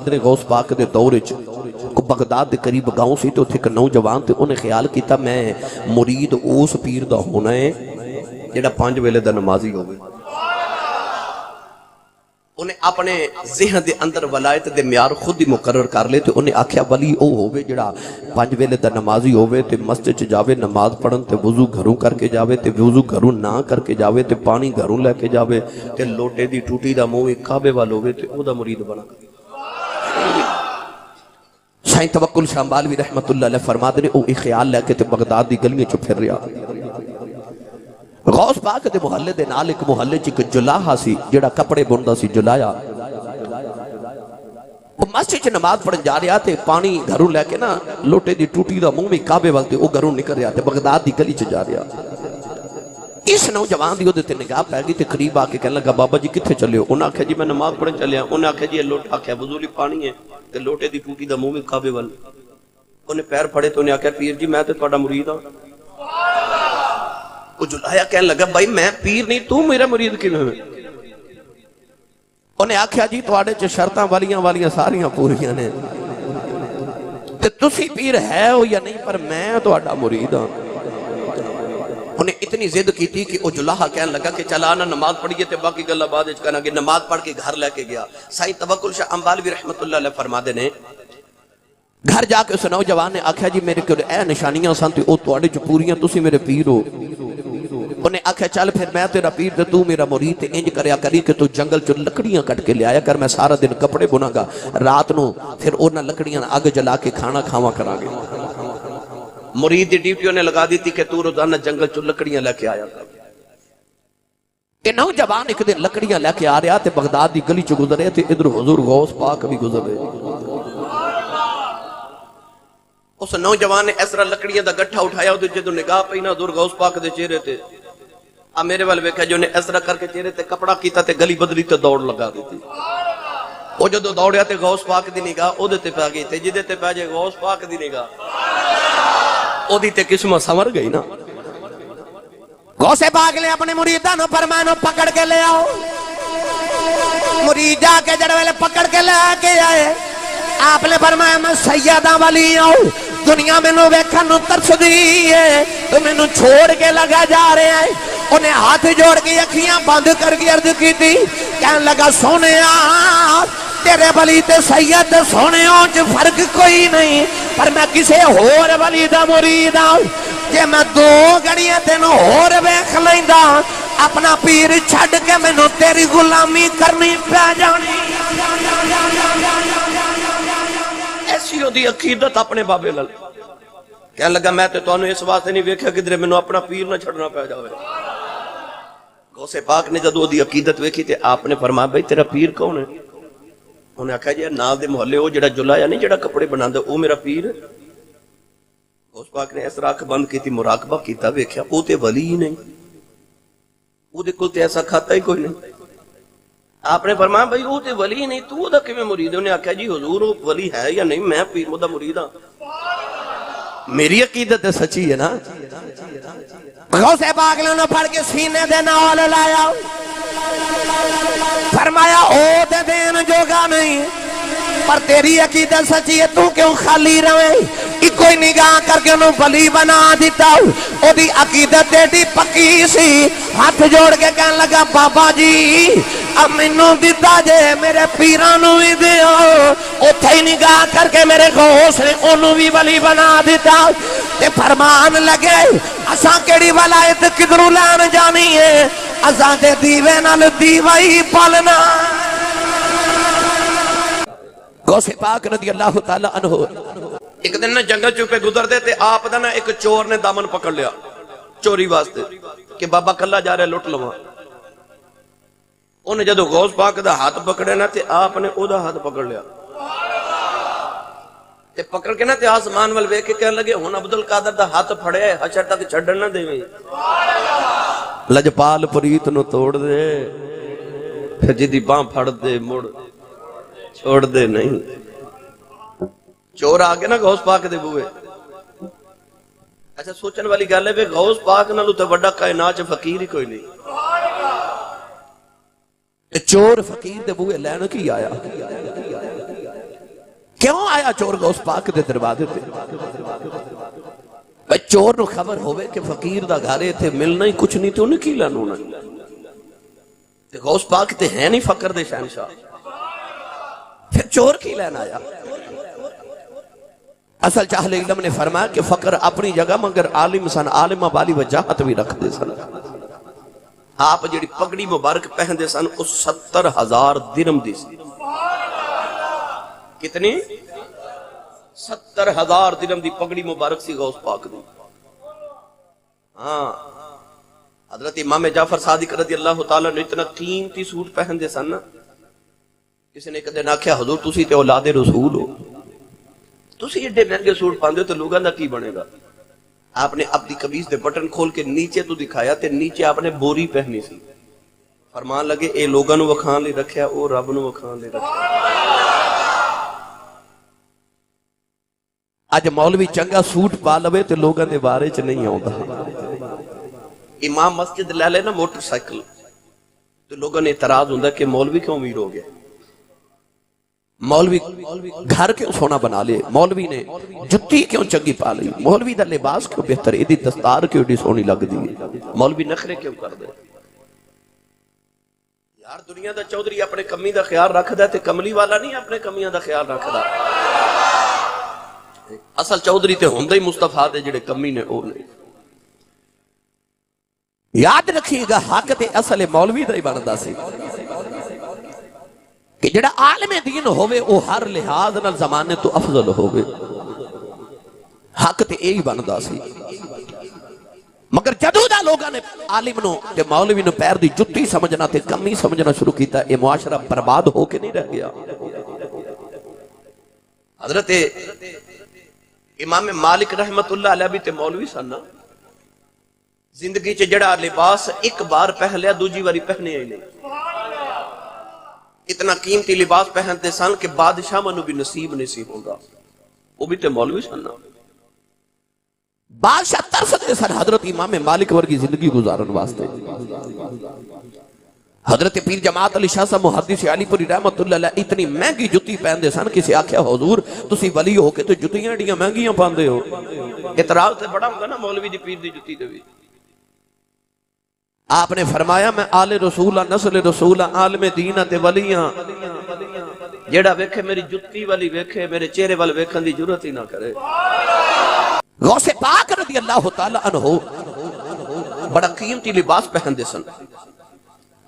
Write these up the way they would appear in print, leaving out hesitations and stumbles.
فرماتے ہیں غوث پاک دے دور وچ کو بغداد دے قریب گاؤں سی تے اوتھے ایک نوجوان تے انہیں خیال کیتا میں مرید اس پیر دا ہونا ہے جڑا 5 ویلے دا نمازی ہوگی. انہیں اپنے ذہن دے اندر ولایت دے معیار خود ہی مقرر کر لے تے انہیں آکھیا ولی او ہووے جڑا 5 ویلے دا نمازی ہووے تے مسجد چ جاوے نماز پڑھن تے وضو گھروں کر کے جاوے تے وضو گھروں نہ کر کے جاوے تے پانی گھروں لے کے جاوے تے لوٹے دی ٹوٹی دا منہ کعبے وال ہووے تے او دا مرید بنا. سائیں توکل شاہ امبالوی رحمت اللہ علیہ فرماتے ہیں او ایک خیال لے کے تے بغداد دی گلیاں چ پھر رہا. غوث پاک دے محلے دے نال ایک محلے چ ایک جلاحہ سی جڑا کپڑے بندا سی جلایا. وہ مسجد چ نماز پڑھن جا رہا تے پانی گھروں لے کے نا لوٹے دی ٹوٹی دا منہ میں کعبے وال تے او گھروں نکل رہا تے بغداد دی گلی چ جا رہا. اس نوجوان دی اودے تے نگاہ پے گئی تے قریب آ کے کہنے لگا بابا جی کتھے چلے ہو؟ انہاں آکھیا جی میں نماز پڑھن چلیا. انہاں آکھیا جی لوٹ آکھیا وضو لی پانی ہے تے لوٹے دی ٹوٹی دا منہ میں کعبے وال. انہیں پیر پھڑے تو انہیں آکھیا پیر جی میں تے تہاڈا مرید ہاں. وہ جلایا کہنے لگا بھائی میں پیر نہیں تو میرا مرید کیوں ہے؟ انہیں آکھیا جی تواڈے چ شرطاں والیاں ساریاں پوریاں نے تے تسی پیر ہے ہو یا نہیں پر میں تہاڈا مرید ہاں. انہیں اتنی ضد کی تھی کہ وہ جلاحہ کہنے لگا کہ چلا نا نماز پڑھیے تے باقی گلا بعد وچ کہنا کہ نماز پڑھ کے گھر لے کے گیا. سائیں توکل شاہ امبالوی رحمت اللہ علیہ فرماتے نے گھر جا کے اس نوجوان نے آکھیا جی میرے کول اے نشانیاں سن تے او تواڈے چ پوریاں تسی میرے پیر ہو. انہیں آکھیا چل پھر میں تیرا پیر تے تو میرا مرید تے انج کریا کری کہ تو جنگل چ لکڑیاں کٹ کے لے آیا کر میں سارا دن کپڑے بنا گا رات نو پھر انہاں لکڑیاں اگ جلا کے کھانا کھاواں کراں گے. مرید دی ڈیوٹی نے لگا دی تھی کہ تو روزانہ جنگل چ لکڑیاں لے کے آیا کر. کہ نوجوان ایک دن لکڑیاں لے کے آ رہا تے بغداد دی گلی چ گزرے تے ادھر حضور غوث پاک بھی گزر رہے. اس نوجوان نے اس طرح لکڑیاں دا گٹھا اٹھایا تے جدوں نگاہ پئی نا حضور غوث پاک دے چہرے تے آ میرے وال ویکھیا جو نے اس طرح کر کے چہرے تے کپڑا کیتا تے گلی بدلی تے دوڑ لگا دیتی. او جدوں دوڑیا تے غوث پاک دی نگاہ او دے تے پے گئی تے جدے تے پے جے غوث پاک دی نگاہ او دی تے قسمت سنور گئی نا. غوث پاک نے اپنے مریداں نو فرمایا پکڑ کے لے آؤ. مرید جا کے جڑ ویلے پکڑ کے لے کے آئے آپ نے فرمایا میں سیدہ ولی ہوں دنیا میں نو ویکھن نو ترس دی ہے تو میں نو چھوڑ کے لگا جا رہے ہیں. انہیں ہاتھ جوڑ کے اکھیاں بند کر کے عرض کی تھی کہنے لگا سونے تیرے ولی تے سید سونے چ فرق کوئی نہیں پر میں کسے ہور ولی دا مرید ہوں. جے میں 2 گھڑیاں تینوں ہور ویکھ لیندا اپنا پیر چھڈ کے مینوں تیری غلامی کرنی پے جانی. ایسی ہوندی عقیدت اپنے بابے لال. کہنے لگا میں تے تانوں اس واسطے نہیں ویکھیا کدھر مینوں اپنا پیر نہ چھڈنا پے جاوے. غوث پاک نے جدوں دی عقیدت ویکھی تے آپ نے فرمایا بھائی تیرا پیر کون ہے؟ انہیں آکھیا جی نال دے محلے او جڑا جلایا نہیں جڑا کپڑے بناندا او میرا پیر. غوث پاک نے اس راکھ بند کیتی مراقبہ کیتا ویکھیا او تے ولی ہی نہیں او دے کول تے ایسا کھاتا ہی کوئی نہیں. آپ نے فرمایا بھائی وہ تے ولی نہیں تو دا کیویں مرید ہے؟ انہیں آکھیا جی حضور وہ ولی ہے یا نہیں میں پیر دا مرید ہاں. میری عقیدت سچی ہے نا. غوث پاک نے انہوں پڑھ کے سینے دے نال لایا فرمایا او دے دین جوگا نہیں پر تیری عقیدت سچی ہے تو کیوں خالی رہے. کوئی نگاہ کر کے انہوں ولی بنا دیتا او دی عقیدت ایڈی پکی سی. ہاتھ جوڑ کے کہنے لگا بابا جی اب مینوں دیتا جے میرے پیرانوں بھی دیو. اوتھے ہی نگاہ کر کے میرے غوث نے انہوں بھی ولی بنا دیتا تے فرمان لگے اساں کیڑی ولایت کدھروں لین جانی ہے اساں تے دیوے نال دیوا ہی پالنا. غوث پاک رضی اللہ تعالی عنہ ایک دن جنگل چوپے گزر دے تے آپ دا نا ایک چور نے دامن پکڑ لیا چوری واسطے کہ بابا کلا جا رہے لٹ لواں. انہیں جدو غوث پاک دا ہاتھ پکڑے نا تے آپ نے او دا ہاتھ پکڑ لیا تے پکڑ کے نا تے آسمان وال ویکھ کے کہنے لگے ہن عبدالقادر دا ہاتھ پھڑے حشر تک چھڈن نہ دیویں. لجپال پریت نو توڑ دے پھر جدی باں پھڑ دے مڑ چھوڑ دے نہیں. چور آگے نا غوث پاک دے بوئے. اچھا سوچن والی گل ہے غوث پاک نالوں تے بڑا کائنات چ فقیر ہی کوئی نہیں. چور فقیر دے بوئے لین کی آیا کیوں آیا چور غوث پاک دے دروازے تے؟ بھئی چور نو خبر ہوئے کہ فقیر دا گھارے تھے ملنا ہی کچھ نہیں تو انہیں کی لانونا تے غوث پاک تے ہیں نہیں فقر دے شہنشاہ، پھر چور کی لین آیا؟ اصل چاہل علم نے فرمایا کہ فقر اپنی جگہ مگر عالم سن، عالمہ والی وجاہت بھی رکھ دے سن۔ آپ جڑی پگڑی مبارک پہن دے سن اس 70,000 درم دی سی۔ کتنی؟ 70,000 درم دی پگڑی مبارک سی غوث پاک دی۔ ہاں حضرت امام جعفر صادق رضی اللہ تعالیٰ نے اتنا قیمتی سوٹ پہن دے سن، کسی نے کہتے نہ کیا حضور تسی تے اولاد رسول ہو، تسی ایڈے مہنگے سوٹ پاندے تو لوگاں دا کی بنے گا؟ آپ نے اپنی قمیض دے بٹن کھول کے نیچے تو دکھایا تے نیچے آپ نے بوری پہنی سی، فرمان لگے اے لوگاں نو وکھان لئی رکھیا او رب نو وکھان لئی رکھیا۔ اج مولوی چنگا سوٹ پا لوے تے لوگاں دے بارے چ نہیں آوندا، امام مسجد لے لے نا موٹر سائیکل تو لوگوں نے اعتراض ہوندا کہ مولوی کیوں امیر ہو گیا، مولوی گھر کیوں سونا بنا لے، مولوی نے جتی کیوں چنگی پا لی، مولوی دا لباس کیوں بہتر، ایدی دستار کیوں ایڈی سونی لگ دی، مولوی نخرے کیوں کر دے؟ یار دنیا دا چودھری اپنے کمی دا خیال رکھ دا تے کملی والا نہیں اپنے کمیاں دا خیال رکھ دا۔ اصل چودھری تے ہوندہ ہی مصطفیٰ دے جڑے کمی نے او نہیں۔ یاد رکھیے گا حق تے اصل مولوی دا ہی بندا سی کہ جڑا عالم دین ہوئے او ہر لحاظ نال زمانے تو افضل ہوئے، حق تے یہی بندا سی۔ مگر جدو دا لوگاں نے عالم نو تے مولوی نو پیر دی جتی سمجھنا تے کمی سمجھنا شروع کیتا، اے معاشرہ برباد ہو کے نہیں رہ گیا۔ حضرت امام مالک رحمت اللہ علیہ بھی تے مولوی سن، زندگی چ جڑا لباس ایک بار پہن لیا دوجی واری پہنے ہی نہیں، اتنا قیمتی لباس پہنتے سن کہ بادشاہ منو بھی نصیب نہیں سی ہوگا، وہ بھی تے مولوی سن۔ بادشاہ ترستے سن حضرت امام مالک ورگی زندگی گزارن واسطے۔ حضرت پیر جماعت علی شاہ صاحب محدث علی پوری رحمت اللہ علیہ اتنی مہنگی جتی پہندے سن، کسی آکھیا حضور تسی ولی ہو کے تو جتیاں ایڈیاں مہنگیاں پاندے ہو، اعتراض تے بڑا ہوگا نا مولوی دی پیر دی جتی دے بھی۔ آپ نے فرمایا میں آل رسولہ نسل رسولہ عالم دینہ تے ولیاں، جیڑا ویکھے میری جتی والی ویکھے میرے چہرے والے ویکھن دی ضرورت ہی نہ کرے۔ غوث پاک رضی اللہ تعالی عنہ بڑا قیمتی لباس پہن دے سن۔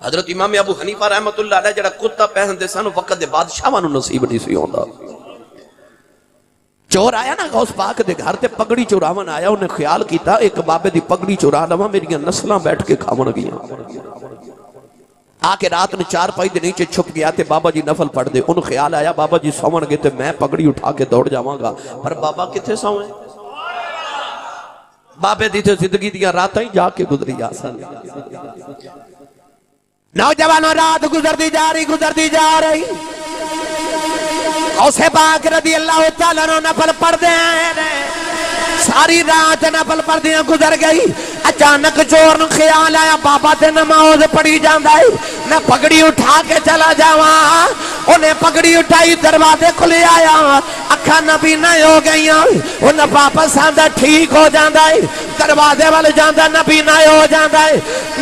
حضرت امام ابو حنیفہ رحمت اللہ علیہ جڑا کتا پہن دے سن وقت دے بادشاہ نو نصیب نہیں سی ہوندا۔ چور آیا نا غوث پاک دے گھر تے پگڑی چوراون آیا، انہیں خیال کیتا ایک بابے دی پگڑی چورا لواں میریاں نسلاں بیٹھ کے کھاون گیاں۔ آ کے رات نے 4 پائی دے نیچے چھپ گیا تے بابا جی نفل پڑھ دے، انہوں خیال آیا بابا جی سون گے تے میں پگڑی اٹھا کے دوڑ جاواں گا، پر بابا کتھے سوئیں؟ بابے دی تے زندگی دیا راتاں ہی جا کے گزری آسان۔ نوجوانوں رات گزرتی جا رہی، غوث پاک رضی اللہ تعالیٰ عنہ نفل پڑھ دے ہیں، ساری رات نفل پڑھ دے گزر گئی۔ اچانک چور نو خیال آیا بابا تے نماز پڑھی جاندا ہے، میں پگڑی اٹھا کے چلا جاواں۔ انہیں پگڑی اٹھائی، دروازے کھلے آیا، اکھاں نبی نہ ہو گئیاں، انہیں واپس آندا ٹھیک ہو جاندا ہے، دروازے والے جاندا نبی نہ ہو جاندا ہے،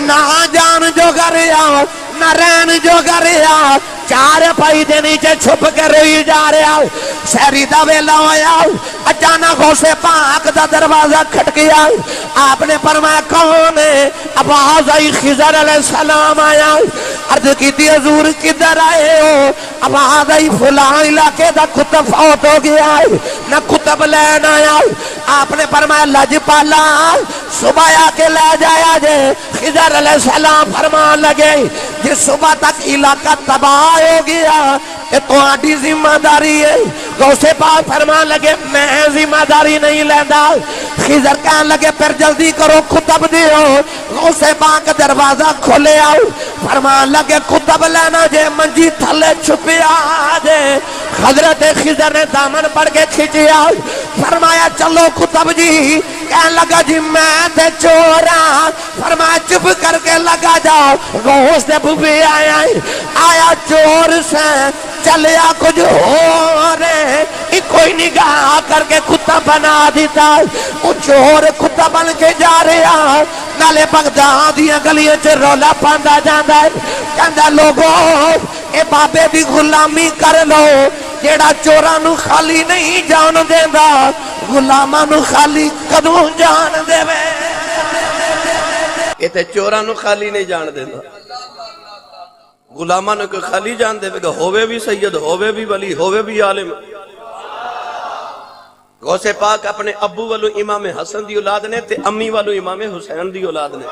نہ جان جو گریا نہ رین جو گریا، 4 پائی دے نیچے چھپ کے روئی جا رہا۔ سہری دا ویلا ہویا، اچانک غوث پاک دا دروازہ کھٹکیا، آپ نے فرمایا کون ہے؟ آواز آئی خضر علیہ السلام آیا، عرض کی تھی حضور کدھر آئے ہو؟ آواز آئی فلاں علاقے دا کتب فوت ہو گیا ہے، نہ کتب لین آیا۔ آپ نے فرمایا لج پالا صبح آ کے لے جایا جے۔ خضر علیہ السلام فرمان لگے جس صبح تک علاقہ تباہ ہو گیا یہ تو آٹی ذمہ داری ہے۔ غوث پاک فرمان لگے میں ذمہ داری نہیں لیندہ۔ خضر کہنے لگے پھر جلدی کرو کتب دیو۔ غوث پاک دروازہ کھولے آؤ، فرمان لگے کتب لینا جے منجی تھلے چھپیا جے۔ حضرت خضر نے دامن پڑھ کے کھچیا، فرمایا چلو کتب جی۔ کہنے لگا جی میں تے چورا، فرمایا چپ کر کے لگا جاؤ۔ غوث نے بھی آیا چور سے چلیا کچھ ہو رہے، ہی نگاہ کر کے کتا بنا دیتا وہ چور کتا بن کے جا رہا نالے بغداد دیاں گلیاں چ رولا پاندا جاندا ہے کہندا لوگو اے بابے دی غلامی کر لو جیڑا چوراں نو خالی نہیں جان دیندا غلاماں نو خالی کدوں جان دے وے اے تے چوراں نو خالی نہیں جان دیندا غلاماں نو کہ خالی جان دے گا ہووے بھی سید ہووے بھی ولی ہووے بھی عالم غوث پاک اپنے ابو والو امام حسن دی اولاد نے تے امی والو امام حسین دی اولاد نے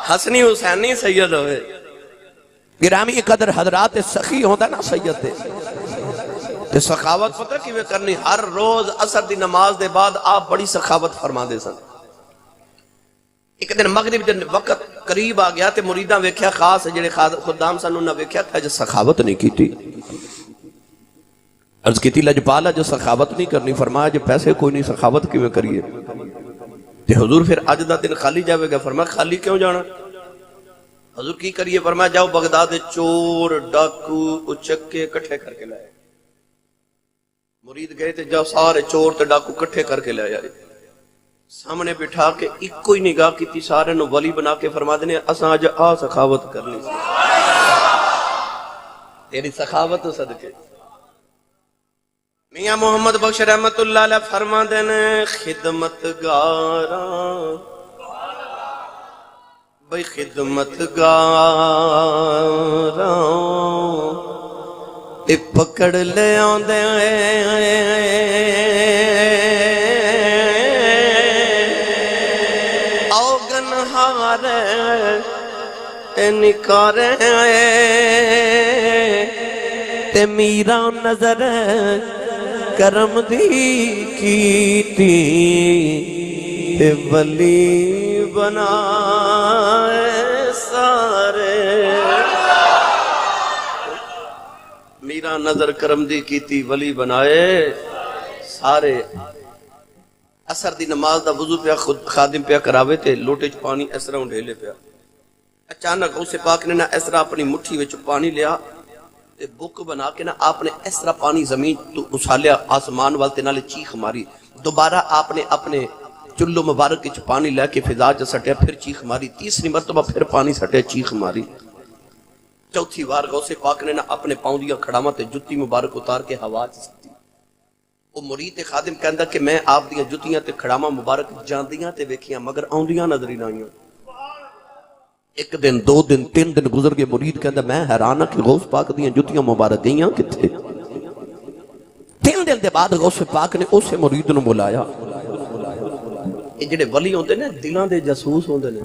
حسنی حسینی سید ہوئے گرامی قدر حضرات سخی ہوندہ نا سید تے سخاوت پتہ کیویں کرنی ہر روز عصر دی نماز دے بعد آپ بڑی سخاوت فرما دے سن ایک دن مغرب دن وقت قریب آ گیا تے مریداں ویکھیا خاص جڑے خدام سن انہاں ویکھیا کہ جو سخاوت نہیں کیتی عرض کیتی لجپالا جو سخاوت نہیں کرنی فرمایا جو پیسے کوئی نہیں سخاوت کیویں کریے تے حضور پھر اج دا دن خالی جاوے گا فرمایا خالی کیوں جانا حضور کی کریے فرمایا جاؤ بغداد چور ڈاکو اچکے کٹھے کر کے لائے مرید گئے تے جاؤ سارے چور تے ڈاکو کٹھے کر کے لائے آئے سامنے بٹھا کے ایک کوئی نگاہ کی تھی سارے نو ولی بنا کے فرما دینے اساں آج سخاوت کرنی سی تیری سخاوت صدقے میاں محمد بخش رحمت اللہ علیہ فرما دینے خدمتگاراں بھئی خدمتگاراں اے پکڑ لے آندے نکارے تے میرا نظر کرم دی کیتی تے ولی بنائے سارے میرا نظر کرم دی کیتی ولی بنائے سارے اثر دی نماز دا وضو پیا خود خادم پیا کراوے تے لوٹے چ پانی اس طرح ڈھیلے پیا اچانک غوث پاک نے نہ اس طرح اپنی مٹھی وچ پانی لیا تے بک بنا کے نہ آپ نے اس طرح پانی زمین تو اچھالیا آسمان والتے نالے چیخ ماری دوبارہ آپ نے اپنے چلو مبارک وچ پانی لے کے فضا چ سٹیا پھر چیخ ماری تیسری مرتبہ پھر پانی سٹیا چیخ ماری چوتھی بار غوث پاک نے نہ اپنے پاؤں دیا کھڑاواں تے جُتی مبارک اتار کے ہوا چ سٹی وہ مرید خادم کہندا کہ میں آپ دیاں جُتیاں تے کھڑاواں مبارک جاندیاں تے ویکھیاں مگر آوندیاں نظر ہی نہ آئیاں ایک دن دو دن تین دن گزر گئے مرید کہندا میں حیران ہاں کہ غوث پاک دیاں جُتیاں مبارک گئیاں کتھے تین دن دے بعد غوث پاک نے اسے مرید نو بلایا یہ جڑے ولی ہوندے نے دلاں دے جاسوس ہوندے نے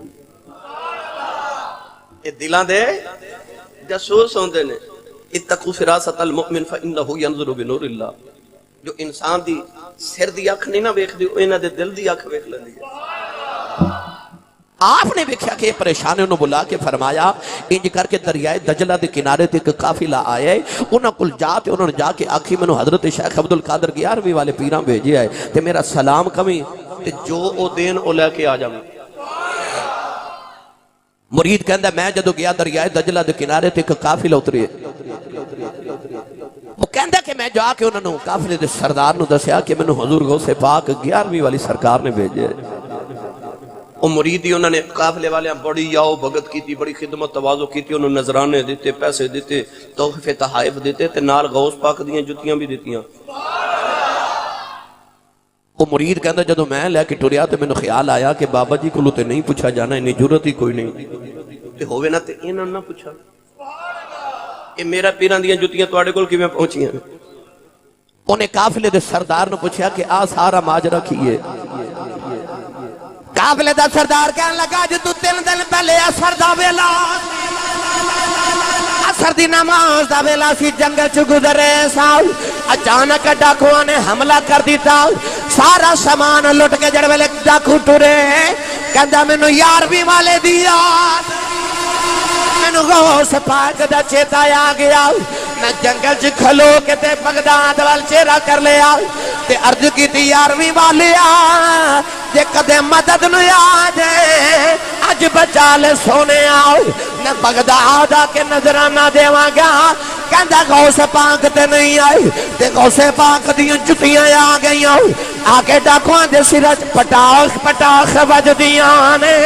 یہ دلاں دے جاسوس ہوندے نے اتقوا فراست المؤمن فانه ينظر بنور اللہ جو انسان دی سر دی اکھ نہیں نہ ویکھدی انہاں دے دل دی اکھ ویکھ لیندی ہے آپ نے دیکھا کہ پریشان انہوں بلا کے فرمایا انج کر کے دریائے دجلہ دے کنارے تے ایک قافلہ آیا ہے انہوں کل جاتے انہوں نے جا کے آکھی میں حضرت شیخ عبدالقادر 11ویں والے پیران بھیجے آئے تے میرا سلام کمی تے جو او دین او لے کے آ جاؤں مرید کہندہ میں جدو گیا دریائے دجلہ دے کنارے تے ایک قافلہ اتری وہ کہندہ کہ میں جا کے انہوں نے قافلے دے سردار نو دسیا کہ میں حضور غوث پاک 11ویں والی سرکار نے بھیجے وہ مریدی انہوں نے قافلے والے بڑی یاو بھگت کی تھی بڑی خدمت توازو کی تھی انہوں نے نظرانے دیتے پیسے دیتے تحفے تحائف دیتے تے نال غوث پاک دیاں جتیاں بھی دیتیاں وہ مرید کہندہ جدو میں لے کے ٹوریا تے میں نے خیال آیا کہ بابا جی کو تے نہیں پوچھا جانا انہیں جرت ہی کوئی نہیں تے ہوئے نہ تے انہوں نہ پوچھا یہ میرا پیران دیاں جتیاں توڑے کول کی میں پہنچی ہیں انہیں قافلے دے سردار نے پوچھا کہ آ سارا ماجرہ کیے قافلے دا سردار کہنے لگا جو تو 3 دن پہلے اثر دا ویلا اثر دی نماز دا ویلا سی جنگل چ گزرے سا اچانک ڈاکوؤں نے حملہ کر دیتا سارا سامان لٹ کے جڑ ویلے ڈاکو ٹرے کہندا مینوں 11ویں والے دیا مینوں غوث پاک دا چیتا آ گیا میں جنگل چ کھلو کے تے بغداد وال چہرہ کر لیا تے عرض کی تھی 11ویں والیا جے کدے مدد نو آ جائے اج بچا لے سونے آؤ میں بغداد آ کے نظرانہ دیواں گا کہندا غوث پاک تے نہیں آئی تے غوث پاک دیاں جتیاں آ گئیاں آ کے ڈاکواں دے سراں پٹاخ پٹاخ وجدیاں نے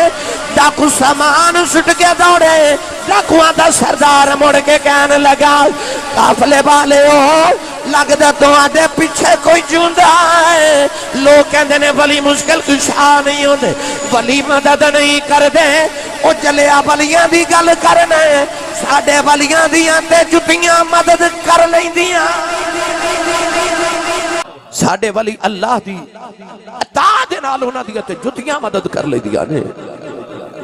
ڈاکو سامان سٹ کے دوڑے ڈاکواں دا سردار مڑ کے کہنے لگا قافلے والے ہو لگدا تواڈے پیچھے کوئی جوندا ہے لوگ کہندے نے ولی مشکل کشا نہیں ہوندے ولی مدد نہیں کردے او چلیا ولیاں دی گل کرنا ساڈے ولیاں دیاں تے جتیاں مدد کر لیندیاں ساڈے ولی اللہ دی عطا دے نال انہاں دی تے جتیاں مدد کر لیندیاں نے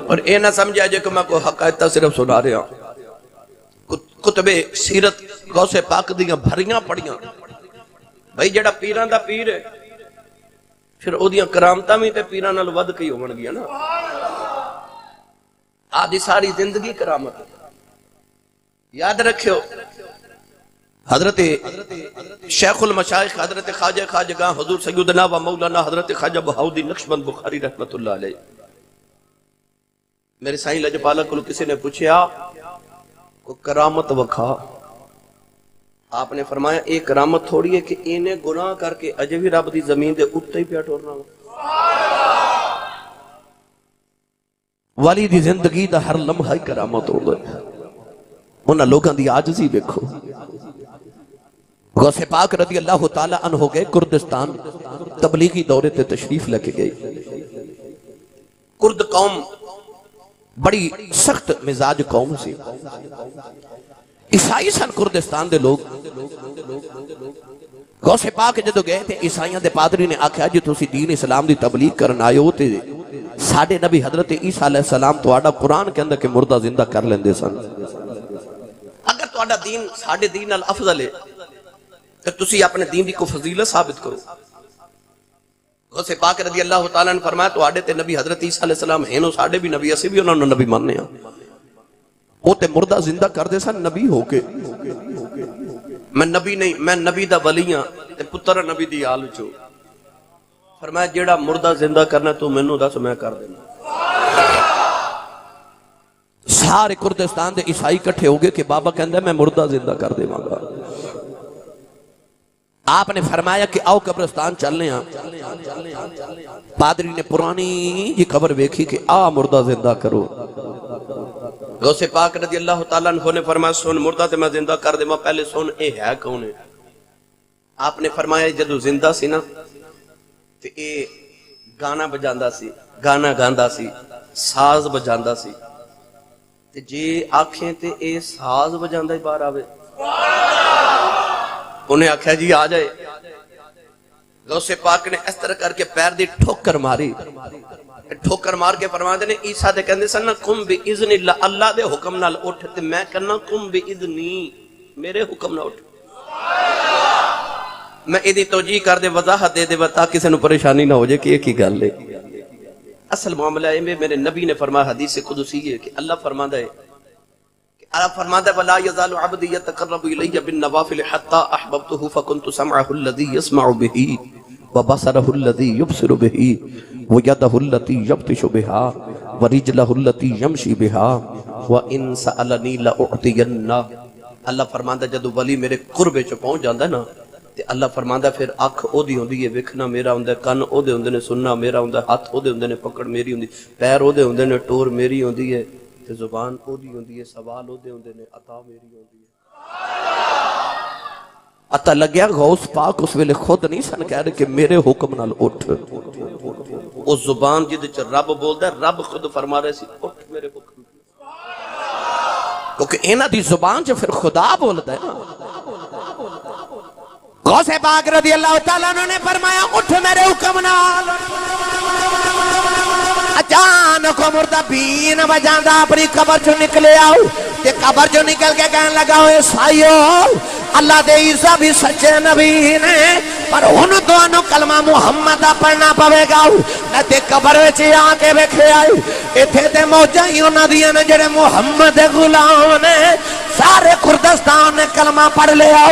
اور اے نہ سمجھا جے کہ میں کوئی حقائق صرف سنا رہا کتب سیرت غوث پاک دیاں بھریاں پڑیاں بھائی جڑا پیران دا پیر ہے پھر او دیاں کرامتاں بھی تے پیران نال ود کے ہون گیا نا آدھی ساری زندگی کرامت یاد رکھو حضرت شیخ المشائخ حضرت خواجہ خواجگاں حضور سیدنا و مولانا حضرت خواجہ بہاؤدین نقشبند بخاری رحمت اللہ علیہ میرے سائیں لجپالا کو کسی نے پوچھا کو کرامت وکھا آپ نے فرمایا ایک کرامت تھوڑی ہے کہ انہیں گناہ کر کے اجے بھی رب دی زمین دے اٹھتے ہی پیا ٹورنا ہو والی دی زندگی دا ہر لمحہ کرامت ہو گئے انہاں لوگاں دی عاجزی دیکھو غوث پاک رضی اللہ تعالیٰ عنہ ہو گئے کردستان تبلیغی دورے تے تشریف لے کے گئے کرد قوم بڑی سخت مزاج قوم سی عیسائی سن کردستان دے لوگ غوث پاک جدو گئے تھے عیسائیاں دے پادری نے آکھا جی تسی دین اسلام دی تبلیغ کرن آئے ہوتے ساڑھے نبی حضرت عیسیٰ علیہ السلام تو آڑا قرآن کے اندر کہ مردہ زندہ کر لیندے سن اگر تو آڑا دین ساڑھے دین الافضل ہے تو تسی اپنے دین دی کو فضیلت ثابت کرو غوث پاک رضی اللہ تعالیٰ نے فرمایا تو آڑے تے نبی حضرت عیسیٰ علیہ السلام ہیں ساڑھے بھی نبی اسی بھی انہوں نے نبی ماننے ہیں وہ تے مردہ زندہ کر دے سن نبی ہو کے میں نبی نہیں میں نبی دا ولیاں تے پتر نبی دی آل چو فرمایا جیڑا مردہ زندہ کرنا تو میں نو دس میں کر دینا سارے کردستان دے عیسائی کٹھے ہو گئے کہ بابا کہندہ میں مردہ زندہ کر دے مانگا آپ نے فرمایا کہ آؤ قبرستان چلنے ہیں پادری نے پرانی یہ قبر ویکھی کہ آ مردہ زندہ کرو غوث پاک رضی اللہ تعالیٰ عنہ نے فرمایا سن مردہ تے میں زندہ کر دے میں پہلے سن اے ہے کون ہے آپ نے فرمایا جدو زندہ سی نا تے اے گانا بجاندہ سی گانا گاندہ سی ساز بجاندہ سی تے جے آنکھیں تے اے ساز بجاندہ ہی بار آوے انہیں آکھا جی آ جائے غوث پاک نے اس طرح کر کے پیر دی ٹھوکر ماری ٹھوکر مار کے فرماتے نے عیسیٰ دے کہندے سن قم بی اذن اللہ اللہ دے حکم نال اٹھ تے میں کہنا قم بی اذنی میرے حکم نال اٹھ میں ایدی توجیہ کر دے وضاحت دے دے تاکہ کسی نو پریشانی نہ ہو جائے کہ ایک ہی گل ہے اصل معاملہ ہے میرے نبی نے فرمایا حدیث قدسی ہے کہ اللہ فرماتا ہے اللہ فرماتا ہے وَلَا يَزَالُ عَبْدِي يَتَقَرَّبُ إِلَيَّ بِالنَّوَافِلِ حَتَّى أَحْبَبْتُهُ فَكُنْتُ سَمْعَهُ الَّذِي يَسْمَعُ بِهِ وَبَصَرَهُ الَّذِي يُبْصِرُ بِهِ وَيَدَهُ الَّتِي يَبْطِشُ بِهَا وَرِجْلَهُ الَّتِي يَمْشِي بِهَا وَإِن سَأَلَنِي لَأُعْطِيَنَّهُ اللہ فرماتا ہے جدو ولی میرے قرب وچ پہنچ جاندا ہے نا تے اللہ فرماندا پھر اکھ او دی ہوندی ہے ویکھنا میرا ہوندا ہے کن او دے ہوندے نے سننا میرا ہوندا ہے ہاتھ او دے ہوندے نے پکڑ میری ہوندی پیر او دے ہوندے نے ٹور میری ہوندی ہے تے زبان او دی ہوندی ہے سوال او دے ہوندے نے عطا میری ہوندی ہے عطا لگیا غوث پاک اس ویلے خود نہیں سن کہہ رہے کہ میرے حکم نال اٹھ او زبان جدے چ رب بولدا ہے رب خود فرما رہے سی اٹھ میرے حکم کیونکہ انہاں دی زبان جو پھر خدا بولدا ہے نا غوث پاک رضی اللہ تعالیٰ عنہ نے فرمایا اٹھ میرے حکم نال اچانک مردہ بین بجاندہ اپنی قبر جو نکلے آؤ تے قبر جو نکل کے کہنے لگا ہوئے سائیو اللہ دے عیسیٰ بھی سچے نبی نے پر انہوں تو انہوں کلمہ محمد پڑھنا پوے گا نہ تے قبر ویچے آکے بیکھے آئے اتھے تے موجہ ہی انہوں دیا نے جڑے محمد غلام نے سارے کردستان نے کلمہ پڑھ لیا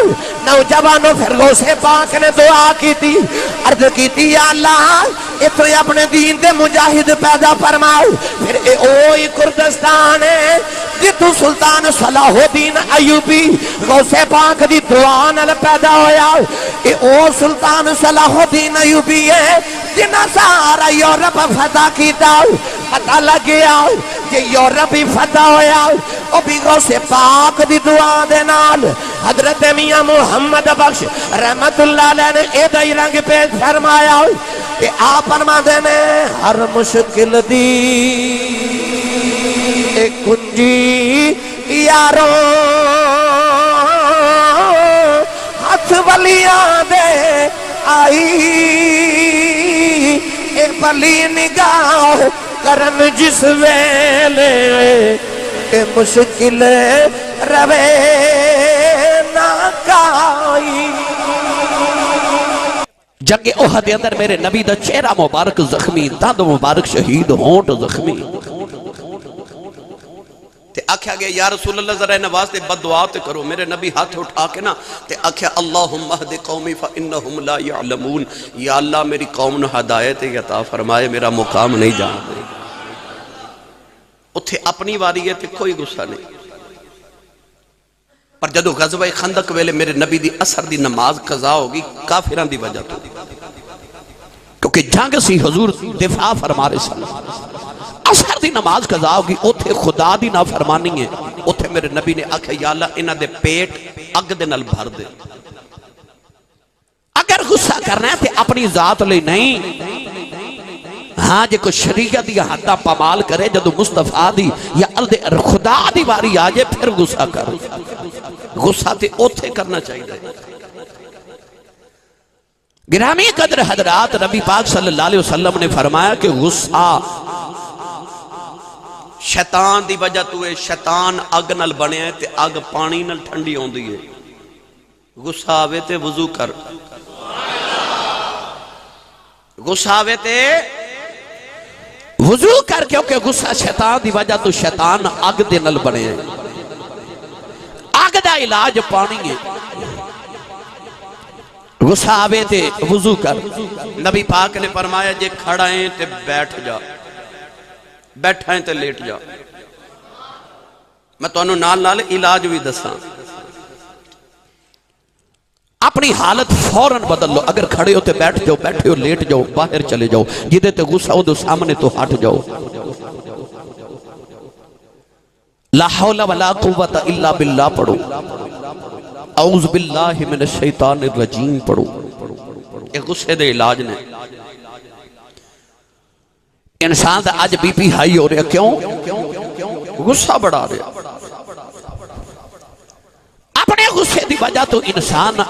نوجوانوں پھر غوث پاک نے دعا کی تھی عرض کی تھی یا اللہ اتنے اپنے دین دے مجاہد پیدا فرماؤ پھر اے اوہی کردستان ہے جتو سلطان صلاح الدین ایوبی غوث پاک دی دعا نال پیدا ہویا اے او سلطان صلاح الدین ایوبی ہے جنہ سارا یورپ فتح کیتا پتہ لگ گیا کہ یورپ ہی فتح ہویا او بھی غوث پاک دی دعا دے نال حضرت میاں محمد بخش رحمت اللہ علیہ نے اے دائی رنگ پیش فرمایا کہ آپ فرما دینے ہر مشکل دی ایک کنجی یاروں ہاتھ ولیاں دے آئی اے بلی نگاہ کرن جس ویلے اے مشکل روے ناکائی جنگ احد کے اندر میرے نبی دا چہرہ مبارک زخمی دند مبارک شہید ہونٹ زخمی تے آکھیا گیا یا رسول اللہ ذرا نواز تے بد دعا تے کرو میرے نبی ہاتھ اٹھا کے نا تے آکھیا اللہم اہد قومی فانہم لا یعلمون یا اللہ میری قوم نے ہدایت عطا فرمائے میرا مقام نہیں جانتے اتھے اپنی واری ہے تے کوئی غصہ نہیں پر جدو غزوہ خندق ویلے میرے نبی دی اثر دی نماز قضا ہوگی کافران دی وجہ تو کیونکہ جنگ سی حضور دفاع فرما رہے سلام اثر دی نماز قضا ہوگی اتھے خدا دی نافرمانی ہے اتھے میرے نبی نے آکھا یا اللہ انہ دے پیٹ اگ دے نل بھر دے اگر غصہ کرنا ہے تے اپنی ذات لے نہیں ہاں جے کو شریعت یا حدہ پامال کرے جدو مصطفیٰ دی یا خدا دی واری آجے پھر غصہ کر غصہ تے اوتھے کرنا چاہیے گرامی قدر حضرات نبی پاک صلی اللہ علیہ وسلم نے فرمایا کہ غصہ شیطان دی وجہ تو ہے شیطان اگ نل بنے ہیں تے اگ پانی نل ٹھنڈی ہون دی ہے غصہ آوے تے وضو کر غصہ آوے تے وضو کر کیونکہ غصہ شیطان دی وجہ تو شیطان اگ دے نل بنے ہیں اگ دا علاج پانی ہے غصہ آوے تے وضو کر نبی پاک نے فرمایا جے کھڑا ہیں تے بیٹھ جا بیٹھا ہیں تے لیٹ جا میں تو انہوں نال علاج بھی دساں اپنی حالت فوراں بدل لو اگر کھڑے ہوتے بیٹھ جاؤ بیٹھے ہو لیٹ جاؤ باہر چلے جاؤ جدے تے غصہ ہو دو سامنے تو ہٹ جاؤ لا حول ولا قوت الا باللہ پڑھو اعوذ باللہ من الشیطان الرجیم پڑھو ایک غصے دے علاج نے انسان دا آج بی پی ہائی ہو رہا کیوں غصہ بڑھا رہا اپنے غصے دی وجہ تو انسان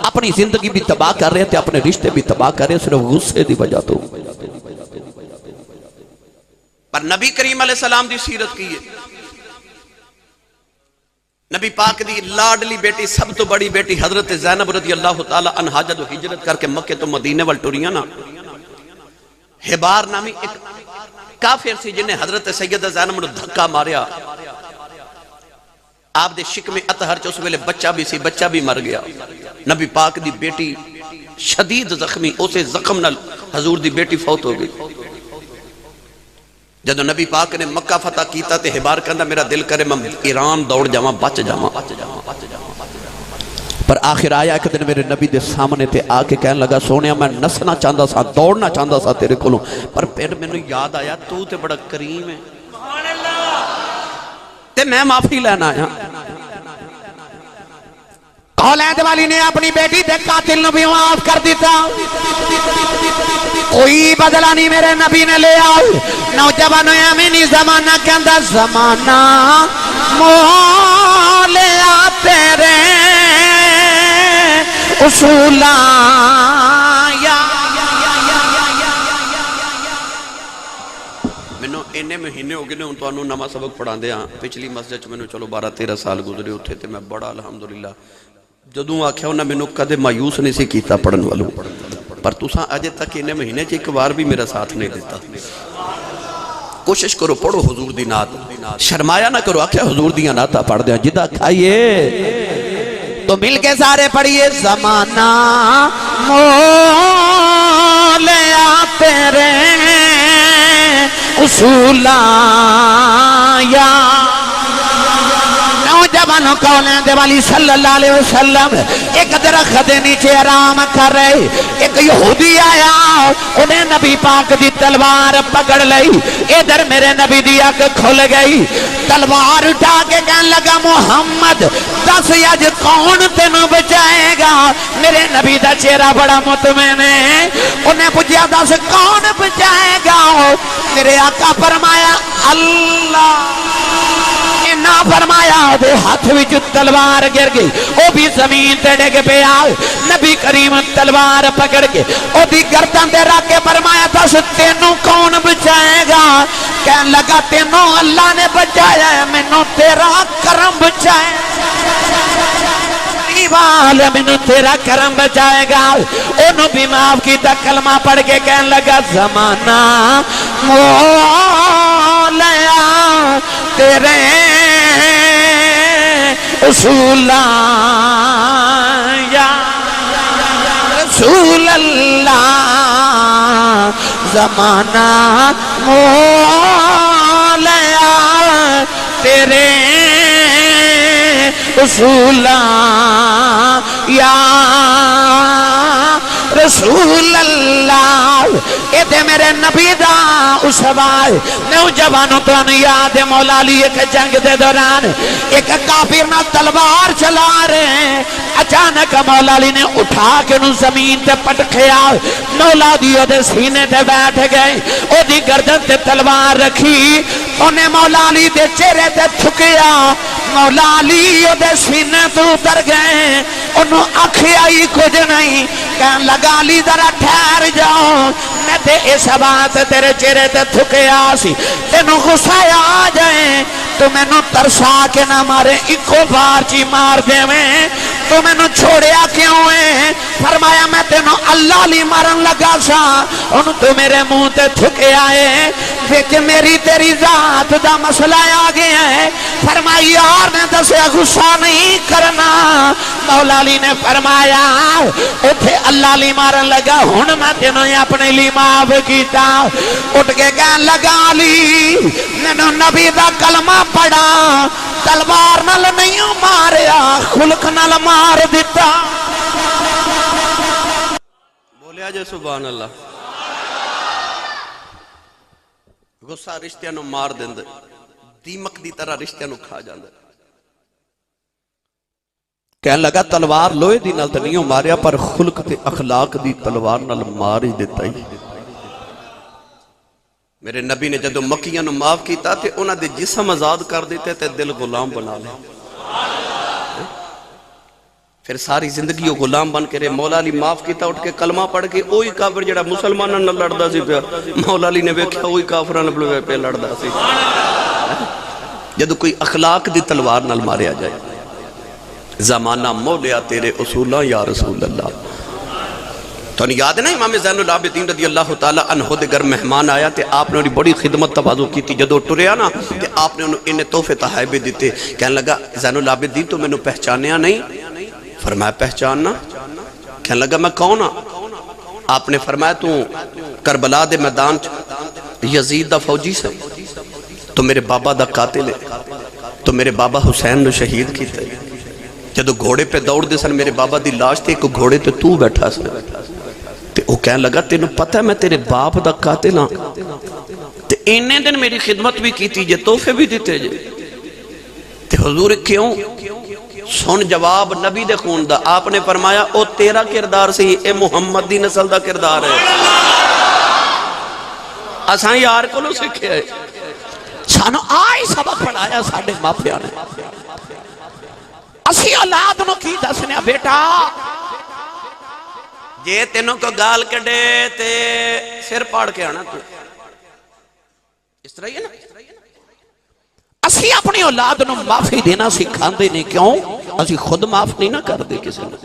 اپنی زندگی بھی تباہ کر رہے تھے اپنے رشتے بھی تباہ کر رہے صرف غصے دی وجہ تو پر نبی کریم علیہ السلام دی سیرت کی ہے نبی پاک دی لاڈلی بیٹی سب تو بڑی بیٹی حضرت زینب رضی اللہ تعالی عنہا جدو ہجرت کر کے مکہ تو مدینے وال ٹریاں نا حبار نامی ایک کافر سی جنہیں حضرت سیدہ زینب نے دھکا ماریا آپ دے شک میں اطہر چوس ویلے بچہ بھی سی بچہ بھی مر گیا نبی پاک دی بیٹی شدید زخمی اسے زخم نل حضور دی بیٹی فوت ہو گئی جدو نبی پاک نے مکہ فتح کیتا تے حبار کہندا میرا دل کرے میں ایران دوڑ جاواں بچ جاواں پر آخر آیا ایک دن میرے نبی دے سامنے تے آ کے کہنے لگا سونیا میں نسنا چاہندا سا دوڑنا چاہندا سا تیرے کولوں پر پھر مینوں یاد آیا تو تے بڑا کریم ہے تے میں معافی لینا آیا اولاد والی نے اپنی بیٹی دے قاتل نبی معاف کر دیتا کوئی بدلہ نہیں میرے نبی نے لے آؤ نوجوانوں امینی زمانہ کے اندر زمانہ مولیا تیرے اصولا مینوں اینے مہینے ہو گئے نے تو انہوں نما سبق پڑھا دیا پچھلی مسجد میں چلو 12-13 سال گزرے ہوتے تھے میں بڑا الحمدللہ جدوں آکھیا انہاں مینوں کدے مایوس نہیں سی کیتا پڑھن والوں پر تساں اجے تک انہیں مہینے چ ایک بار بھی میرا ساتھ نہیں دیتا کوشش کرو پڑھو حضور دی نعت شرمایا نہ کرو آکھیا حضور دیاں نعتاں پڑھ دیاں جدہ کھائیے تو مل کے سارے پڑھیے زمانہ مولیا تیرے اصولا یا نوجوانوں کولیں دے والی صلی اللہ علیہ وسلم ایک درخت دے نیچے آرام کر رہے ایک یہودی آیا انہیں نبی پاک دی تلوار پکڑ لئی ادھر میرے نبی دی آنکھ کھل گئی تلوار اٹھا کے کہنے لگا محمد دس یج کون تینوں بچائے گا میرے نبی دا چہرہ بڑا مطمئن ہے انہیں پوچھا دس کون بچائے گا میرے آقا فرمایا اللہ نہ فرمایا دے ہاتھ وچ تلوار گر گئی او بھی زمین تے ڈگ پیا نبی کریم تلوار پکڑ کے او دی گردن تے رکھ کے فرمایا دس تینوں کون بچائے گا کہنے لگا تینوں اللہ نے بچایا ہے مینوں تیرا کرم بچائے مینوں تیرا کرم بچائے گا انہوں بھی معاف کیتا کلمہ پڑھ کے کہنے لگا زمانہ مولیا تیرے اصولا یا رسول اللہ زمانہ مولیا تیرے اصولا یا رسول اللہ اے دے میرے نبی دا اسوائے نوجوانوں تو انہوں یاد ہے مولا علی ایک جنگ دے دوران ایک کافر نہ تلوار چلا رہے ہیں اچانک مولا علی نے اٹھا کے انہوں زمین تے پٹکھیا مولا دیو دے سینے تے بیٹھ گئے او دی گردن تے تلوار رکھی انہیں مولا علی دے چہرے تے تھکیا مولا علی دے سینے تو اتر گئے انہوں آنکھیں آئی کچھ نہیں کہنے لگا علی ذرا ٹھہر جاؤ میں تے اس بات تیرے چہرے تے تھکے آسی تینوں غصہ آ جائے تو میں نو ترسا کے نہ مارے ایکو بار چی مار دے میں تو میں نو چھوڑیا کیوں ہے فرمایا میں تینوں اللہ لی مارن لگا سا انہوں تو میرے منہ تے تھکے آئے کہ میری تیری ذات دا مسئلہ آ گیا ہے فرمایا یار نے دسے غصہ نہیں کرنا مولا علی نے فرمایا اتھے اللہ لی مارن لگا ہن میں تینوں اپنے لی معاف کیتا اٹھ کے کہنے لگا علی میں نے نبی دا کلمہ پڑھا تلوار نال نہیں ماریا خلق نال مار دیتا بولیا جے سبحان اللہ غصہ رشتیاں نو مار دیندے دیمک دی طرح رشتیاں نو کھا جاندے کہنے لگا تلوار لوہے دی نال تے نہیں ماریا پر خلق تے اخلاق دی تلوار نال مار ہی دیتا ہی میرے نبی نے جدو مکیاں نو معاف کیتا تے انہاں دے جسم آزاد کر دیتے تے دل غلام بنا لے پھر ساری زندگی وہ غلام بن کے رہے مولا علی معاف کیتا اٹھ کے کلمہ پڑھ کے اوہی کافر جڑا مسلماناں نال لڑدا سی پیا مولا علی نے ویکھیا اوہی کافراں نال پہ لڑدا سی جدو کوئی اخلاق دی تلوار نال ماریا جائے زمانہ مولیا تیرے اصولاں یا رسول اللہ تو انہیں یاد ہے نا امام زین العابدین رضی اللہ تعالیٰ عنہ دے گھر مہمان آیا تے آپ نے انہیں بڑی خدمت تواضع کی تھی جدو ٹریا نا تے آپ نے انہیں تحفے تحائبے دیتے کہنے لگا زین العابدین تو میں نے پہچانیا نہیں فرمایا پہچاننا کہنے لگا میں کون ہاں آپ نے فرمایا تو کربلا دے میدان یزید دا فوجی سے تو میرے بابا دا قاتل ہے تو میرے بابا حسین نے شہید کیتا ہے جدو گھوڑے پہ دوڑ دے سن میرے بابا دی لاش تے ایک گھوڑے تے تو بیٹھا سن تے وہ کہنے لگا تینوں پتہ ہے میں تیرے باپ دا قاتل ہاں تے انہیں دن میری خدمت بھی کی تھی جے تحفے بھی دیتے جے تے حضور کیوں سن جواب نبی دے خون دا آپ نے فرمایا او تیرا کردار سے اے محمد دی نسل دا کردار ہے اساں یار کو لو سکھے ہے سانو آئی سبق پڑھایا ساڑھے مافیا نے اسی اولاد نو کی دسنے بیٹا جے تینوں کو گال کڑے تے سر پاڑ کے آنا تو اس طرح ہی ہے نا اسی اپنی اولاد نو معافی دینا سکھان دے نہیں کیوں اسی خود معاف نہیں نہ کر دے کسی نے